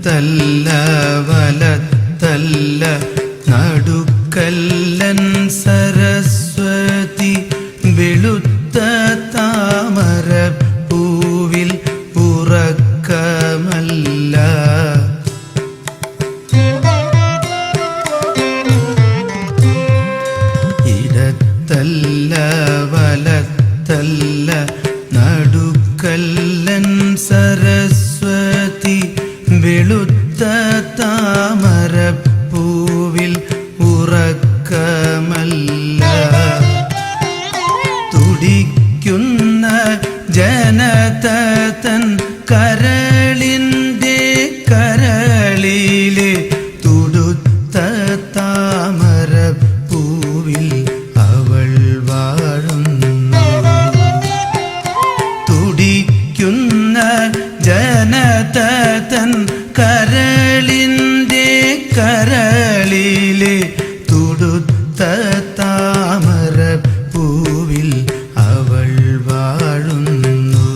ഇടത്തല്ല വലത്തല്ല നടുക്കല്ലൻ സരസ്വതി വെളുത്ത താമര പൂവിൽ ഉറക്കമല്ല. ഇടത്തല്ല വലത്തല്ല നടുക്കല്ലൻ സരസ്വതി വെളുത്ത താമര പൂവിൽ ഉറക്കമല്ല. തുടിക്കുന്ന ജനത തൻ കരളിൻ്റെ കരളിലെ തുടുത്ത താമര പൂവിൽ അവൾ വാഴുന്നു. തുടിക്കുന്ന ജനത തൻ കരളിൻ്റെ കരളിലെ തുടുത്ത താമര പൂവിൽ അവൾ വാഴുന്നു.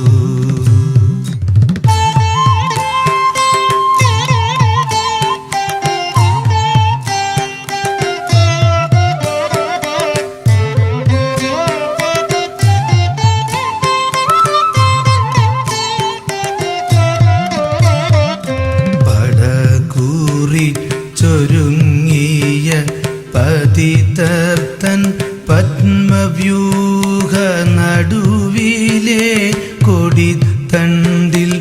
പടകൂറി ചൊരുങ്ങിയ പതിതർത്തൻ പത്മവ്യൂഹ നടുവിലെ കൊടിത്തണ്ടിൽ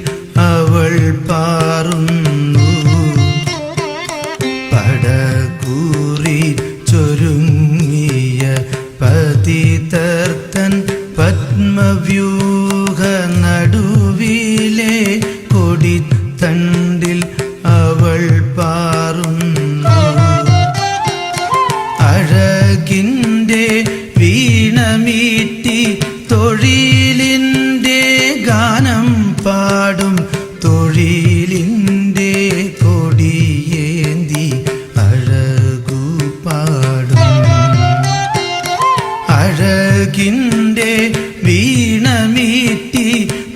അവൾ പാറുന്നു. പടകൂറി ചൊരുങ്ങിയ പതിതർത്തൻ പത്മവ്യൂഹ നടുവിലെ കൊടിത്തണ്ടിൽ അവൾ പാറുന്നു. അഴകിൻ്റെ വീണമീട്ടി തൊഴിലിൻ്റെ ഗാനം പാടും തൊഴിലിൻ്റെ കൊടിയേന്തി അഴകു പാടും. അഴകിൻ്റെ വീണമീട്ടി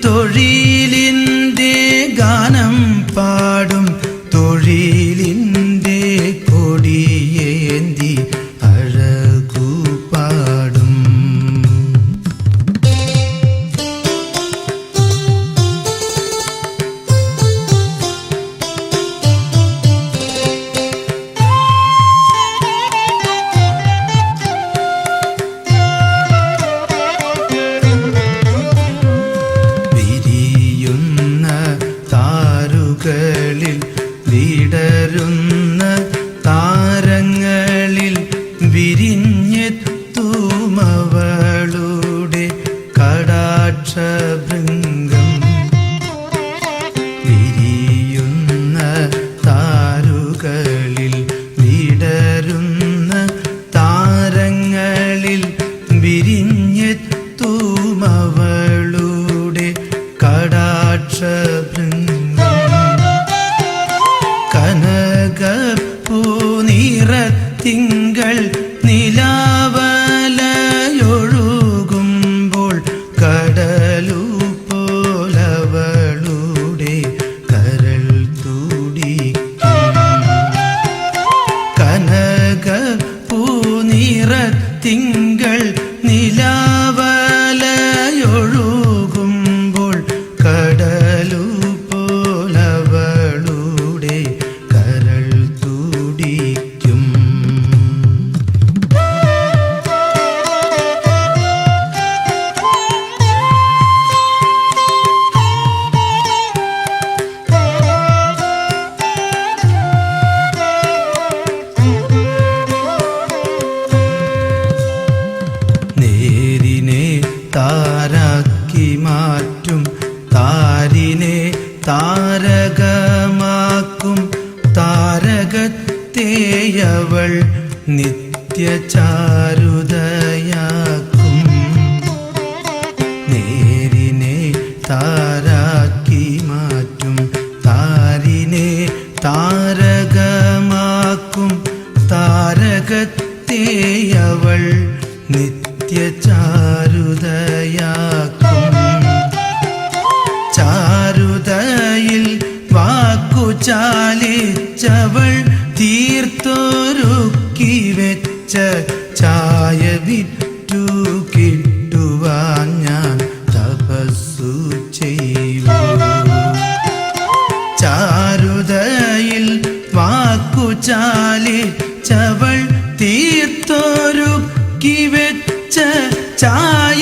തൊഴിലിൻ്റെ ഗാനം പാടും തൊഴിലിൻ്റെ കൊടിയേന്തി അഴകു പാടും. വിരിയുന്ന താരുകളിൽ വിടരുന്ന താരങ്ങളിൽ വിരിഞ്ഞെത്തുമവളുടെ കടാക്ഷഭൃംഗം. വിരിയുന്ന താരുകളിൽ വിടരുന്ന താരങ്ങളിൽ വിരിഞ്ഞെത്തുമവളുടെ കടാക്ഷഭൃംഗം. കനകപ്പൂനിറത്തിങ്കൾ നിലാവലയൊഴുകുമ്പോൾ കടലു പോലവളുടെ കരൾ തുടിക്കും. കനകപ്പൂനിറത്തിങ്കൾ നിലാവലയൊഴുകുമ്പോൾ കടലു പോലവളുടെ കരൾ തുടിക്കും. നേരിനെ താരാക്കി മാറ്റും താരിനെ താരകമാക്കും താരകത്തെയവൾ നിത്യചാരുതയാക്കും. നേരിനെ താരാക്കി മാറ്റും താരിനെ താരകമാക്കും താരകത്തെയവൾ നിത്യചാരുതയാക്കും. ചാരുതയിൽ വാ വാക്കു ചാലിച്ചവൾ തീർത്തൊരുക്കി വെച്ച ചായ വിറ്റു കിട്ടുവാൻ ഞാൻ തപസ്സു ചെയ്യൂ. ചാരുതയിൽ വാക്കു ചാലിച്ചവൾ തീർത്തൊരുക്കി വെച്ച ചായ